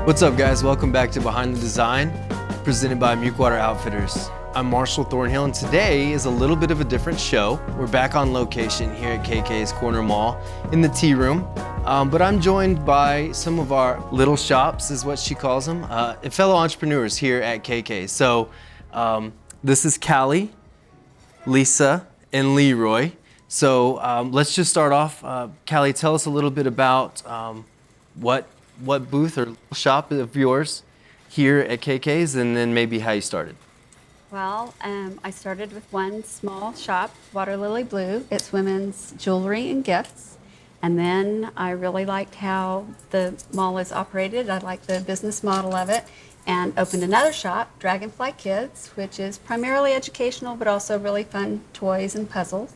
What's up, guys? Welcome back to Behind the Design, presented by Mukewater Outfitters. I'm Marshall Thornhill, and today is a little bit of a different show. We're back on location here at KK's Corner Mall in the tea room, but I'm joined by some of our little shops, is what she calls them, and fellow entrepreneurs here at KK. So this is Callie, Lisa, and Leroy. So let's just start off. Callie, tell us a little bit about what booth or shop of yours here at KK's, and then maybe how you started. Well, I started with one small shop, Water Lily Blue. It's women's jewelry and gifts. And then I really liked how the mall is operated. I liked the business model of it, and opened another shop, Dragonfly Kids, which is primarily educational, but also really fun toys and puzzles.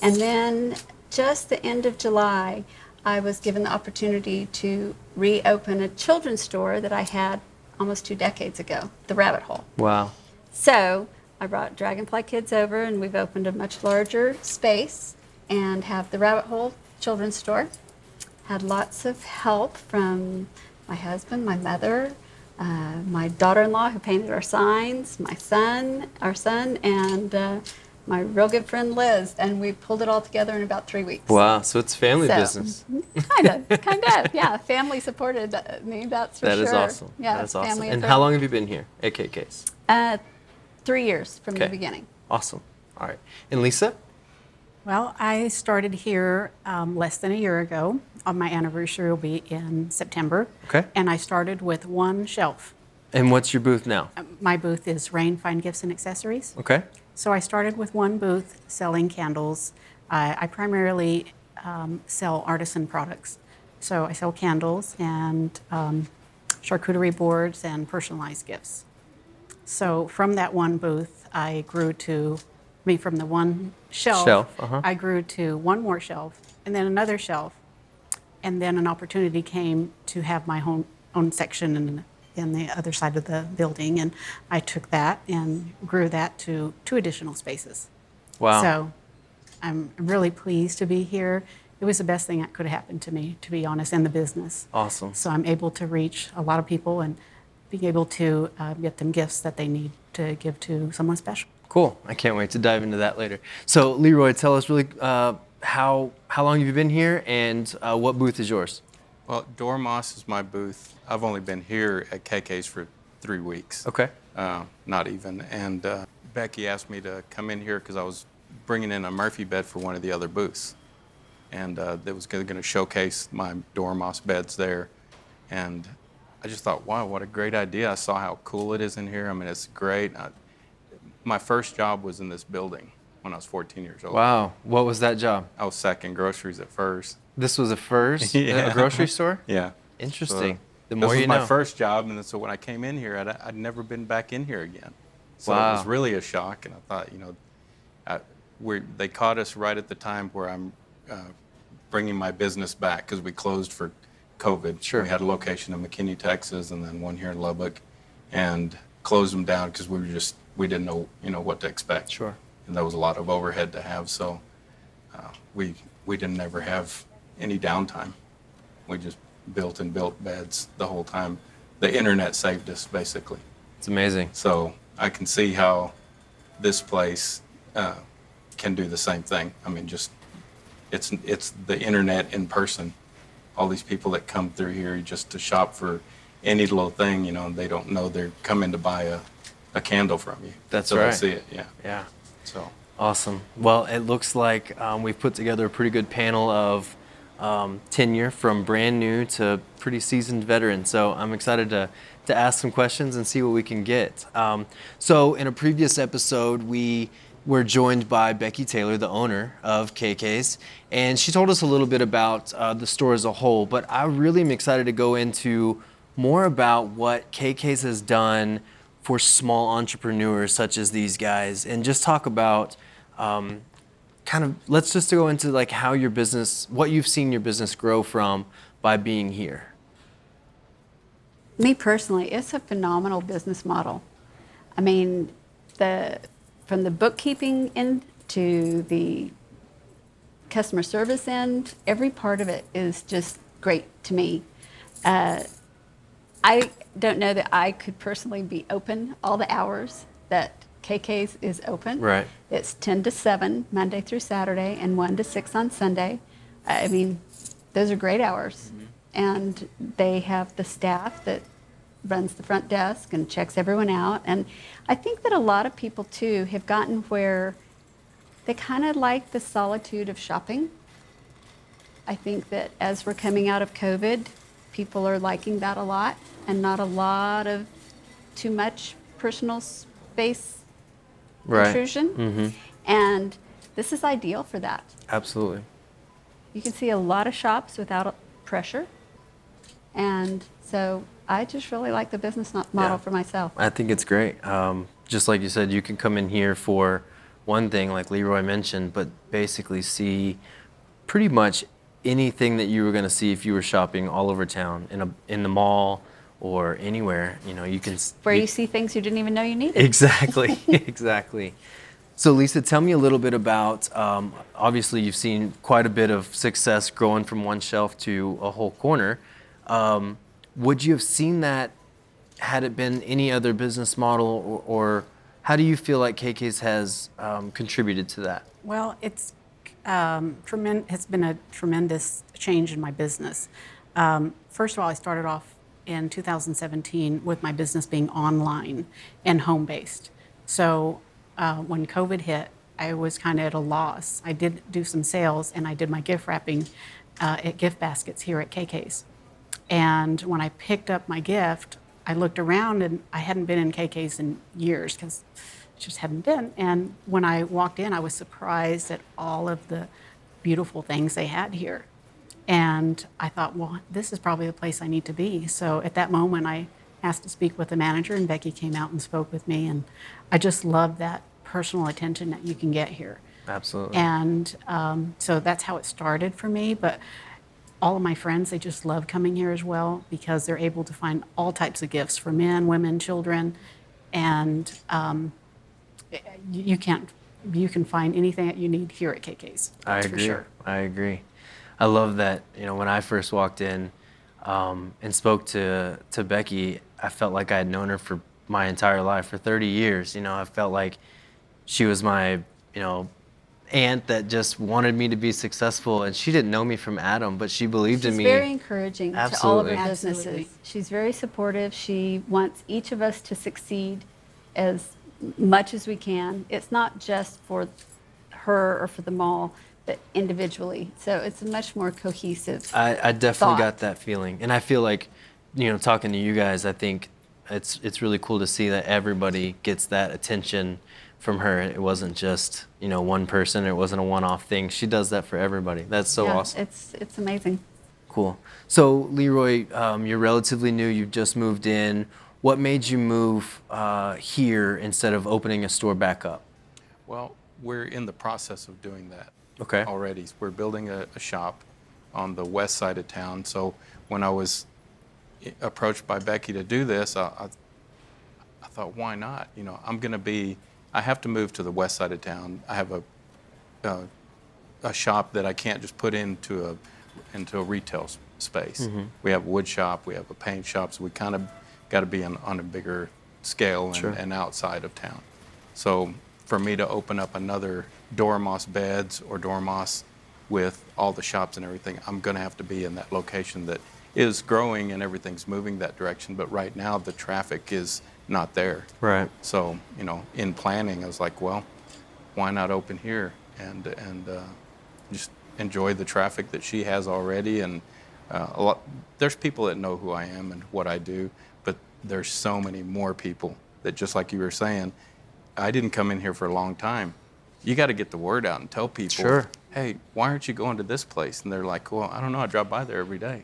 And then just the end of July, I was given the opportunity to reopen a children's store that I had almost 2 decades ago, the Rabbit Hole. Wow. So I brought Dragonfly Kids over, and we've opened a much larger space and have the Rabbit Hole children's store. Had lots of help from my husband, my mother, my daughter-in-law who painted our signs, our son, and my real good friend Liz, and we pulled it all together in about 3 weeks. Wow, so it's family business. Kind of, yeah. Family supported me, that's for sure. That is awesome. Yeah, that is awesome. family And affair. how long have you been here at KK's? 3 years from the beginning. Awesome. All right. And Lisa? Well, I started here less than a year ago. My anniversary will be in September. Okay. And I started with one shelf. And what's your booth now? My booth is Rain Fine Gifts and Accessories. Okay. So I started with one booth selling candles. I primarily sell artisan products. So I sell candles and charcuterie boards and personalized gifts. So from that one booth, I grew to, from the one shelf, I grew to one more shelf, and then another shelf, and then an opportunity came to have my own section in the other side of the building, and I took that and grew that to 2 additional spaces. Wow. So I'm really pleased to be here. It was the best thing that could have happened to me, to be honest, in the business. Awesome. So I'm able to reach a lot of people and being able to get them gifts that they need to give to someone special. Cool. I can't wait to dive into that later. So Leroy, tell us really how long have you been here, and what booth is yours? Well, Dora Moss is my booth. I've only been here at KK's for 3 weeks. Okay. Not even. And Becky asked me to come in here because I was bringing in a Murphy bed for one of the other booths. And they was going to showcase my Dora Moss Beds there. And I just thought, wow, what a great idea. I saw how cool it is in here. I mean, it's great. My first job was in this building when I was 14 years old. Wow. What was that job? I was sacking groceries at first. This was a first Yeah. a grocery store? Yeah. Interesting. The This more was you know. my first job, and so when I came in here, I'd never been back in here again. So Wow. it was really a shock, and I thought, they caught us right at the time where I'm bringing my business back because we closed for COVID. Sure. We had a location in McKinney, Texas, and then one here in Lubbock, and closed them down because we didn't know, what to expect. Sure. And there was a lot of overhead to have, so we didn't ever have any downtime. We just built beds the whole time. The internet saved us, basically. It's amazing. So I can see how this place can do the same thing. I mean, just it's the internet in person. All these people that come through here just to shop for any little thing, they don't know they're coming to buy a candle from you. That's so right. They see it, yeah. Yeah. So Awesome. Well, it looks like we've put together a pretty good panel of tenure from brand new to pretty seasoned veterans. So I'm excited to ask some questions and see what we can get. So in a previous episode, we were joined by Becky Taylor, the owner of KK's, and she told us a little bit about the store as a whole, but I really am excited to go into more about what KK's has done for small entrepreneurs such as these guys, and just talk about let's just go into like how your business, what you've seen your business grow from by being here. Me personally, it's a phenomenal business model. I mean, from the bookkeeping end to the customer service end, every part of it is just great to me. I don't know that I could personally be open all the hours that KK's is open. Right. It's 10 to 7, Monday through Saturday, and 1 to 6 on Sunday. I mean, those are great hours. And they have the staff that runs the front desk and checks everyone out. And I think that a lot of people, too, have gotten where they kind of like the solitude of shopping. I think that as we're coming out of COVID, people are liking that a lot, and not a lot of too much personal space intrusion. And this is ideal for that. Absolutely. You can see a lot of shops without pressure. And so I just really like the business model for myself. I think it's great. Just like you said, you can come in here for one thing, like Leroy mentioned, but basically see pretty much anything that you were going to see if you were shopping all over town, in the mall or anywhere. You know, you can Where you see things you didn't even know you needed. Exactly, exactly. So Lisa, tell me a little bit about, obviously you've seen quite a bit of success growing from one shelf to a whole corner. Would you have seen that had it been any other business model, or how do you feel like KK's has contributed to that? Well, it's has been a tremendous change in my business. First of all, I started off in 2017 with my business being online and home-based. So when COVID hit, I was kind of at a loss. I did do some sales, and I did my gift wrapping at gift baskets here at KK's. And when I picked up my gift, I looked around, and I hadn't been in KK's in years because just hadn't been. And when I walked in, I was surprised at all of the beautiful things they had here. And I thought, well, this is probably the place I need to be. So at that moment, I asked to speak with the manager, and Becky came out and spoke with me. And I just love that personal attention that you can get here. Absolutely. And so that's how it started for me. But all of my friends, they just love coming here as well because they're able to find all types of gifts for men, women, children. And you can find anything that you need here at KK's. I That's agree. For sure. I agree. I love that. You know, when I first walked in and spoke to Becky, I felt like I had known her for my entire life, for 30 years. You know, I felt like she was my, aunt that just wanted me to be successful, and she didn't know me from Adam, but she believed in me. She's very encouraging to all of Absolutely. her businesses. Absolutely. She's very supportive. She wants each of us to succeed as much as we can. It's not just for her or for the mall, but individually. So it's a much more cohesive. I definitely thought. got that feeling, and I feel like, talking to you guys, I think it's really cool to see that everybody gets that attention from her. It wasn't just one person. It wasn't a one-off thing. She does that for everybody. That's so Yeah, awesome. It's amazing. Cool. So Leroy, you're relatively new. You've just moved in. What made you move here instead of opening a store back up? Well, we're in the process of doing that Okay. already. We're building a shop on the west side of town. So when I was approached by Becky to do this, I thought, why not? I have to move to the west side of town. I have a shop that I can't just put into a retail space. Mm-hmm. We have a wood shop, we have a paint shop, so we kind of got to be on a bigger scale and, Sure. and outside of town. So for me to open up another Dora Moss Beds or Dora Moss with all the shops and everything, I'm going to have to be in that location that is growing and everything's moving that direction. But right now the traffic is not there. Right. So, in planning, I was like, well, why not open here and just enjoy the traffic that she has already. And there's people that know who I am and what I do, but there's so many more people that, just like you were saying, I didn't come in here for a long time. You got to get the word out and tell people, Sure. hey, why aren't you going to this place? And they're like, well, I don't know, I drive by there every day.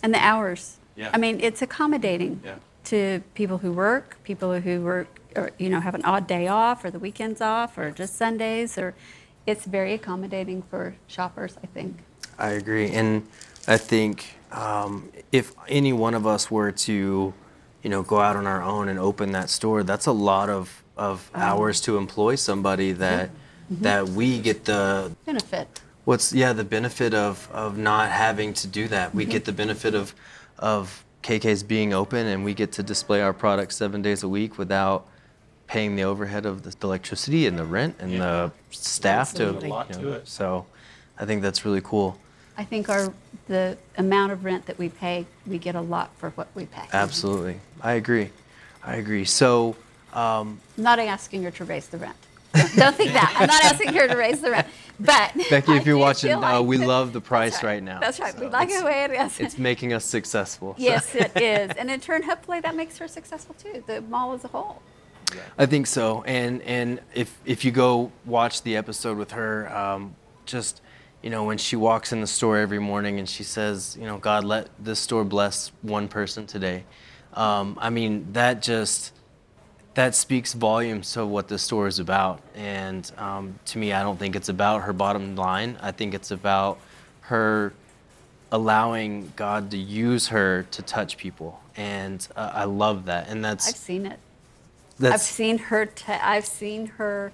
And the hours. Yeah. I mean, it's accommodating Yeah. to people who work or have an odd day off or the weekends off or just Sundays, or it's very accommodating for shoppers, I think. I agree, and I think if any one of us were to, go out on our own and open that store, that's a lot of hours to employ somebody that that we get the Benefit. the benefit of not having to do that. We get the benefit of KK's being open and we get to display our products 7 days a week without paying the overhead of the electricity and the rent and the staff Absolutely. A lot to it. So I think that's really cool. I think the amount of rent that we pay, we get a lot for what we pay. Absolutely. I agree. So I'm not asking her to raise the rent. Don't think that. I'm not asking her to raise the rent. But Becky, I if you're do watching, feel like we love the price right now. That's right. So We like it the way it is. It's making us successful. So. Yes, it is. And in turn, hopefully that makes her successful too, the mall as a whole. I think so. And if you go watch the episode with her, just, when she walks in the store every morning and she says, God, let this store bless one person today. I mean, that speaks volumes to what the store is about. And to me, I don't think it's about her bottom line. I think it's about her allowing God to use her to touch people. And I love that. And I've seen it. I've that's seen her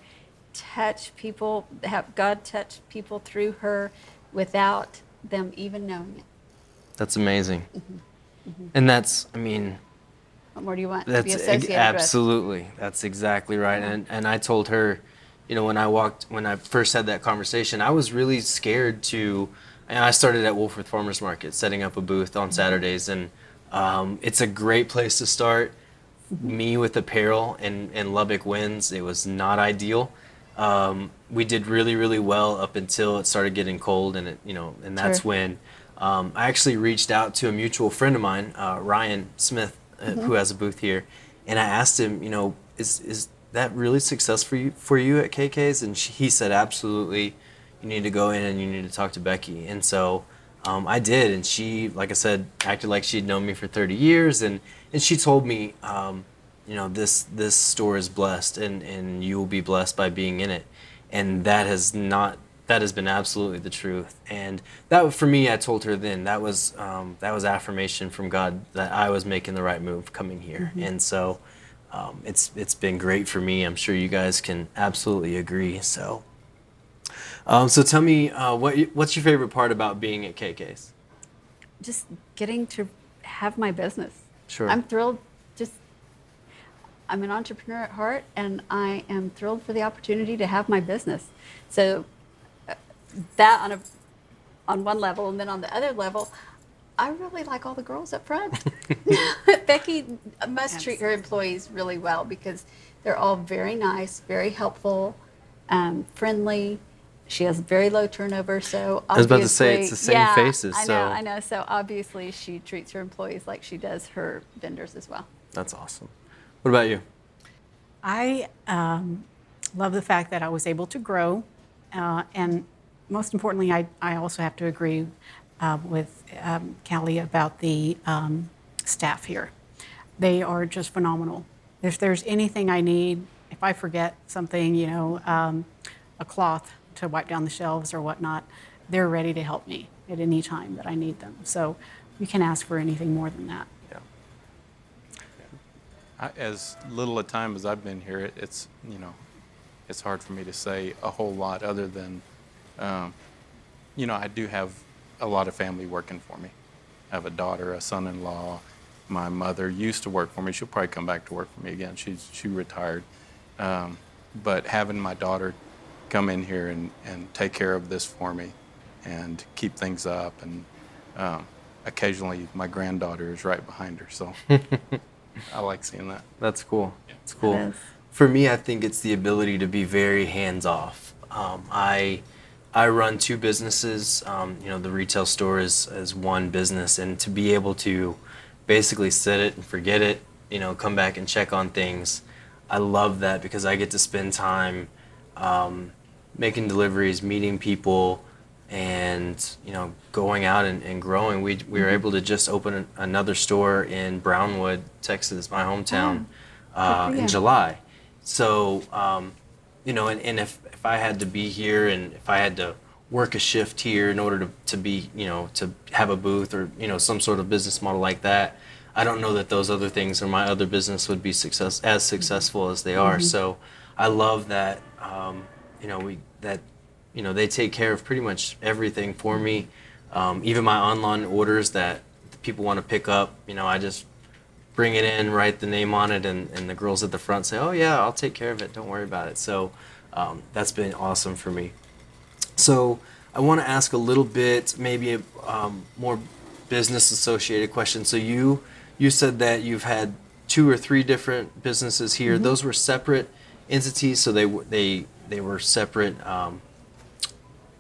touch people, have God touch people through her without them even knowing it. that's amazing. And that's, I mean, What more do you want to be that's associated absolutely. That's exactly right. And I told her, when I first had that conversation, I was really scared and I started at Wolford Farmers Market, setting up a booth on Saturdays, and it's a great place to start. Me with apparel and Lubbock winds, it was not ideal. We did really, really well up until it started getting cold, and and that's Sure. when I actually reached out to a mutual friend of mine, Ryan Smith, who has a booth here, and I asked him, is that really success for you at KK's? And he said, absolutely. You need to go in and you need to talk to Becky. And so I did, and she, like I said, acted like she'd known me for 30 years, and she told me, this store is blessed, and you will be blessed by being in it. And that has been absolutely the truth. And that, for me, I told her then, that was affirmation from God that I was making the right move coming here. And so it's been great for me. I'm sure you guys can absolutely agree. So tell me, what's your favorite part about being at KK's? Just getting to have my business. Sure. I'm thrilled. I'm an entrepreneur at heart, and I am thrilled for the opportunity to have my business. So that on one level, and then on the other level, I really like all the girls up front. Becky must treat her employees really well because they're all very nice, very helpful, friendly. She has very low turnover, so I was about to say, it's the same yeah, faces, I know. So obviously she treats her employees like she does her vendors as well. That's awesome. What about you? I love the fact that I was able to grow, and most importantly, I also have to agree with Callie about the staff here. They are just phenomenal. If there's anything I need, if I forget something, a cloth to wipe down the shelves or whatnot, they're ready to help me at any time that I need them. So you can ask for anything more than that. Yeah. As little a time as I've been here, it's hard for me to say a whole lot other than, I do have a lot of family working for me. I have a daughter, a son-in-law. My mother used to work for me. She'll probably come back to work for me again. She retired. But having my daughter come in here and take care of this for me and keep things up, and occasionally my granddaughter is right behind her. So I like seeing that. That's cool. It's cool. It is. For me, I think it's the ability to be very hands-off. I run two businesses. The retail store is one business, and to be able to basically set it and forget it, come back and check on things, I love that because I get to spend time making deliveries, meeting people, and going out and growing. We were able to just open another store in Brownwood, Texas, my hometown, in July. So and if I had to be here and if I had to work a shift here in order to be to have a booth or some sort of business model like that, I don't know that those other things or my other business would be as successful as they are. So I love that they take care of pretty much everything for me. Even my online orders that people want to pick up, I just bring it in, write the name on it, and the girls at the front say, oh yeah, I'll take care of it, don't worry about it. So that's been awesome for me. So I want to ask a little bit, maybe a more business associated question. So you said that you've had 2 or 3 different businesses here. Mm-hmm. Those were separate entities, so they were separate,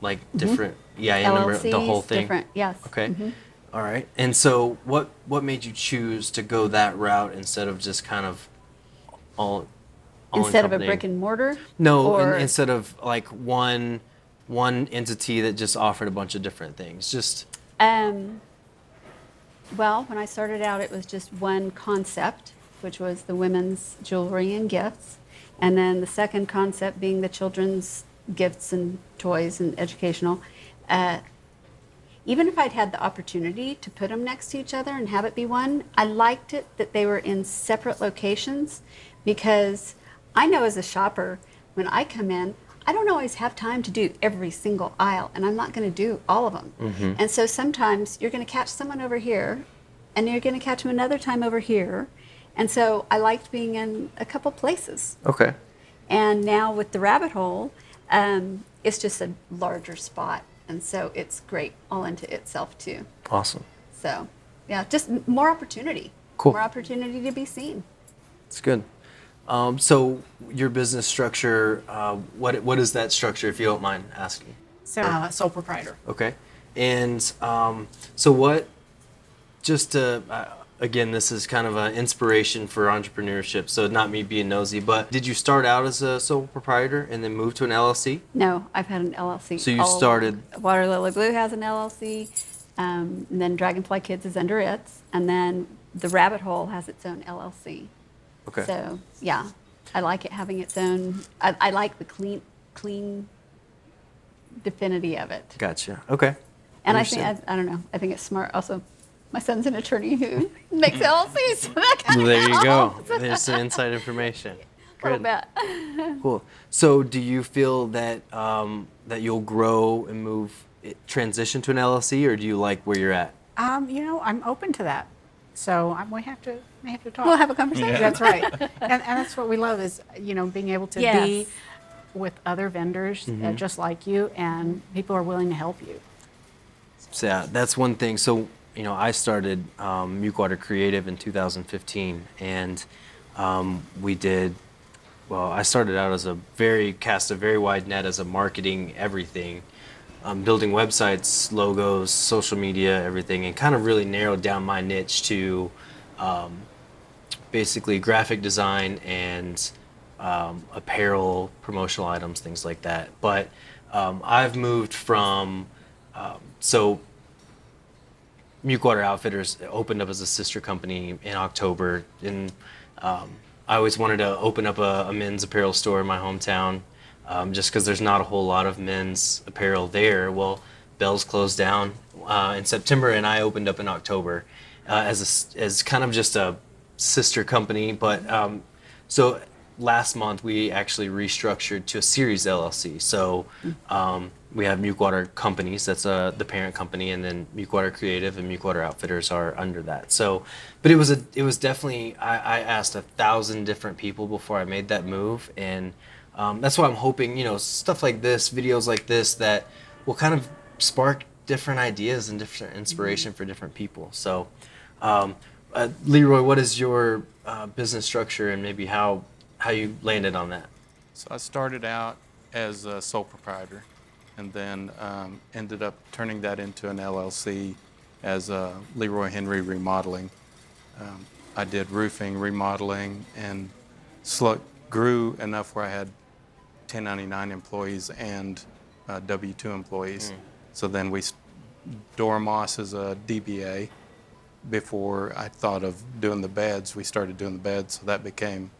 like different EIN number, the LLCs, whole thing. different, yes. Okay. Mm-hmm. All right. And so what made you choose to go that route instead of just kind of all Instead of a encompassing? brick and mortar? No, Or- instead of like one entity that just offered a bunch of different things. Just Well, when I started out, it was just one concept, which was the women's jewelry and gifts. And then the second concept being the children's gifts and toys and educational. Even if I'd had the opportunity to put them next to each other and have it be one, I liked it that they were in separate locations, because I know as a shopper, when I come in, I don't always have time to do every single aisle, and I'm not going to do all of them. Mm-hmm. And so sometimes you're going to catch someone over here, and you're going to catch them another time over here. And so I liked being in a couple places. okay. And now with the rabbit hole, it's just a larger spot. And so it's great all into itself too. Awesome. So yeah, just more opportunity. Cool. More opportunity to be seen. It's good. So your business structure, what is that structure, if you don't mind asking? So, sole proprietor. Okay. And so what, just to, again, this is kind of an inspiration for entrepreneurship, so not me being nosy, but did you start out as a sole proprietor and then move to an LLC? No, I've had an LLC. So you started- Water Lily Blue has an LLC, and then Dragonfly Kids is under it, and then the Rabbit Hole has its own LLC. Okay. So yeah, I like it having its own. I like the clean definity of it. Gotcha. Okay. And I think Understand. I don't know. I think it's smart. Also, my son's an attorney who makes LLCs. So that kind Well, of there you go. helps. There's some inside information. A little Good. bit. Cool. So do you feel that that you'll grow and transition to an LLC, or do you like where you're at? I'm open to that. So we have to talk. We'll have a conversation. That's right. And that's what we love is, being able to Yes. be with other vendors just like you, and people are willing to help you. So yeah, that's one thing. So I started Mukewater Creative in 2015, and we did. Well, I started out as cast a very wide net as a marketing everything, building websites, logos, social media, everything, and kind of really narrowed down my niche to basically graphic design and apparel, promotional items, things like that. But I've moved from so Mukewater Outfitters opened up as a sister company in October, and I always wanted to open up a men's apparel store in my hometown, just because there's not a whole lot of men's apparel there. Well, Bell's closed down in September, and I opened up in October as kind of just a sister company. But so last month we actually restructured to a Series LLC. So we have Mukewater Companies, that's the parent company, and then Mukewater Creative and Mukewater Outfitters are under that. So, but it was definitely, I asked 1,000 different people before I made that move, and that's why I'm hoping, stuff like this, videos like this, that will kind of spark different ideas and different inspiration for different people. So, Leroy, what is your business structure, and maybe how you landed on that? So I started out as a sole proprietor, and then ended up turning that into an LLC as Leroy Henry Remodeling. I did roofing, remodeling, and grew enough where I had 1099 employees and W-2 employees. So then Dora Moss is a DBA. Before I thought of doing the beds, we started doing the beds, so that became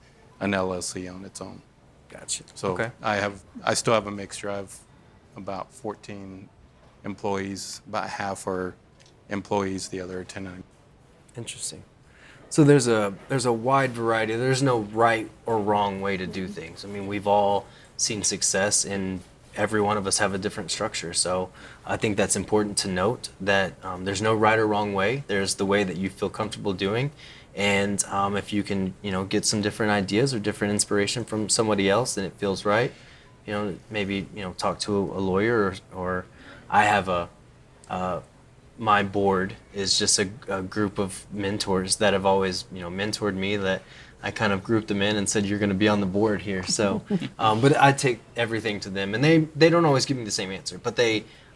an LLC on its own. Gotcha. So Okay. I still have a mixture. I have about 14 employees. About half are employees, the other are 1099. Interesting. So there's a wide variety. There's no right or wrong way to do things. I mean, we've all seen success in every one of us have a different structure. So I think that's important to note that there's no right or wrong way. There's the way that you feel comfortable doing. And if you can, get some different ideas or different inspiration from somebody else and it feels right, maybe, talk to a lawyer or I have my board is just a group of mentors that have always, mentored me that I kind of grouped them in and said, you're going to be on the board here. So, but I take everything to them and they don't always give me the same answer, but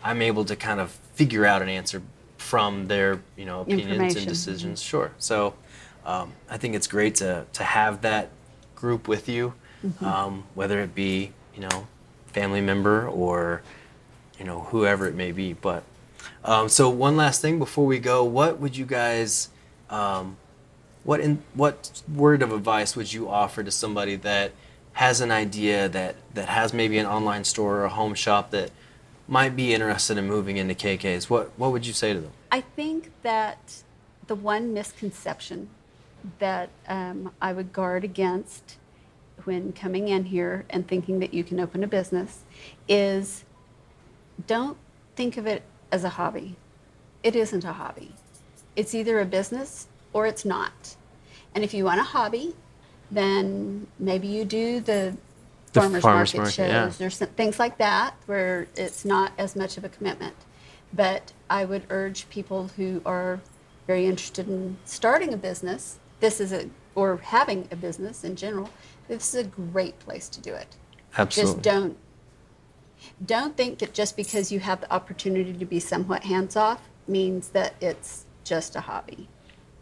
I'm able to kind of figure out an answer from their, opinions and decisions. Mm-hmm. Sure. So, I think it's great to have that group with you, whether it be, family member or, whoever it may be. But so one last thing before we go, what would you guys, what word of advice would you offer to somebody that has an idea that has maybe an online store or a home shop that might be interested in moving into KK's? What would you say to them? I think that the one misconception that I would guard against when coming in here and thinking that you can open a business is don't think of it as a hobby. It isn't a hobby. It's either a business or it's not. And if you want a hobby, then maybe you do the farmers market shows. Yeah. There's things like that where it's not as much of a commitment. But I would urge people who are very interested in starting a business, or having a business in general, this is a great place to do it. Absolutely. Just don't think that just because you have the opportunity to be somewhat hands-off means that it's just a hobby.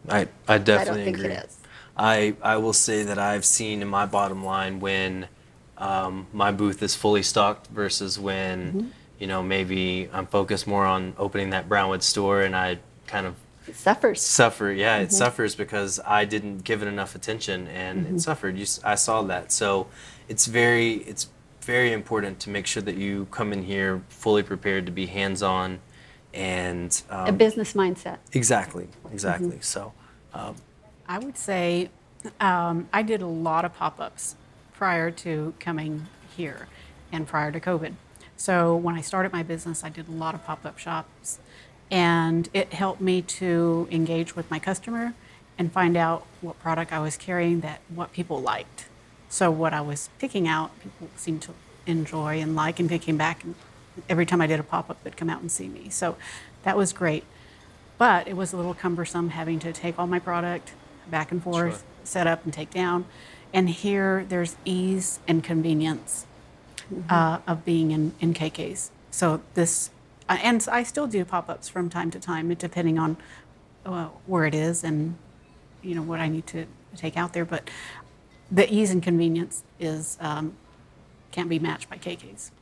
I definitely I don't think agree. it is. I will say that I've seen in my bottom line when my booth is fully stocked versus when, maybe I'm focused more on opening that Brownwood store and I kind of It suffers. It suffers because I didn't give it enough attention and it suffered. I saw that. So it's very important to make sure that you come in here fully prepared to be hands-on and a business mindset. Exactly. So I would say I did a lot of pop-ups prior to coming here and prior to COVID. So when I started my business, I did a lot of pop-up shops. And it helped me to engage with my customer and find out what product I was carrying what people liked. So what I was picking out, people seemed to enjoy and like, and they came back. And every time I did a pop-up, they'd come out and see me. So that was great. But it was a little cumbersome having to take all my product back and forth, set up and take down. And here there's ease and convenience of being in KK's. So this. And I still do pop-ups from time to time, depending on where it is and what I need to take out there. But the ease and convenience is can't be matched by KK's.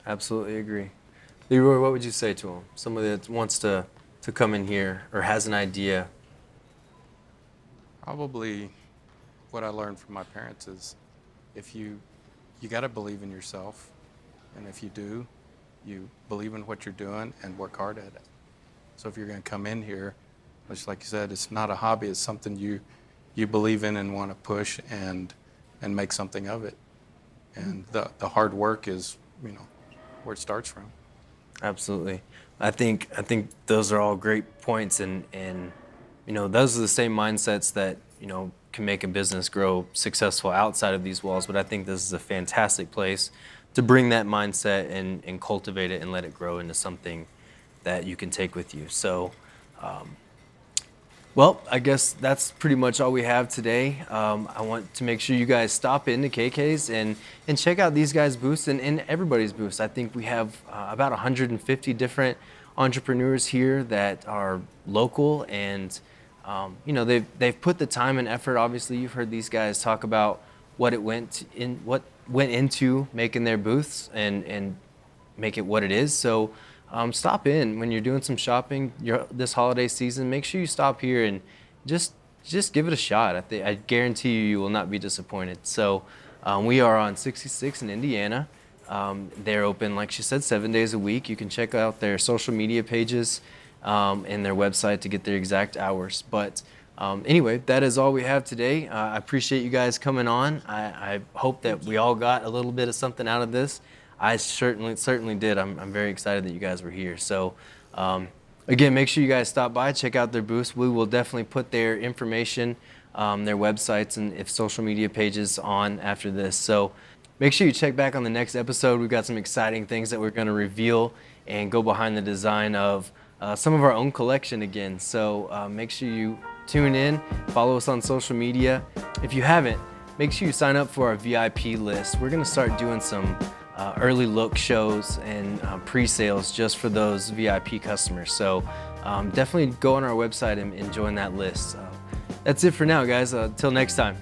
Absolutely agree. Leroy, what would you say to him? Somebody that wants to come in here or has an idea. Probably what I learned from my parents is if you got to believe in yourself, and if you do, you believe in what you're doing and work hard at it. So if you're going to come in here, just like you said, it's not a hobby, it's something you believe in and want to push and make something of it. And the hard work is, where it starts from. Absolutely. I think those are all great points and those are the same mindsets that, can make a business grow successful outside of these walls, but I think this is a fantastic place to bring that mindset and cultivate it and let it grow into something that you can take with you. So, well, I guess that's pretty much all we have today. I want to make sure you guys stop into KK's and check out these guys' booths and everybody's booths. I think we have about 150 different entrepreneurs here that are local and they've put the time and effort. Obviously, you've heard these guys talk about what went into making their booths and make it what it is. So stop in when you're doing some shopping this holiday season. Make sure you stop here and just give it a shot. I guarantee you will not be disappointed. So we are on 66 in Indiana. They're open, like she said, 7 days a week. You can check out their social media pages and their website to get their exact hours. But anyway, that is all we have today. I appreciate you guys coming on. I hope that we all got a little bit of something out of this. I certainly did. I'm very excited that you guys were here. So again, make sure you guys stop by, check out their booths. We will definitely put their information, their websites, and if social media pages on after this. So make sure you check back on the next episode. We've got some exciting things that we're going to reveal and go behind the design of some of our own collection again. So make sure you tune in, follow us on social media. If you haven't, make sure you sign up for our VIP list. We're going to start doing some early look shows and pre-sales just for those VIP customers. So definitely go on our website and join that list. That's it for now, guys. Till next time.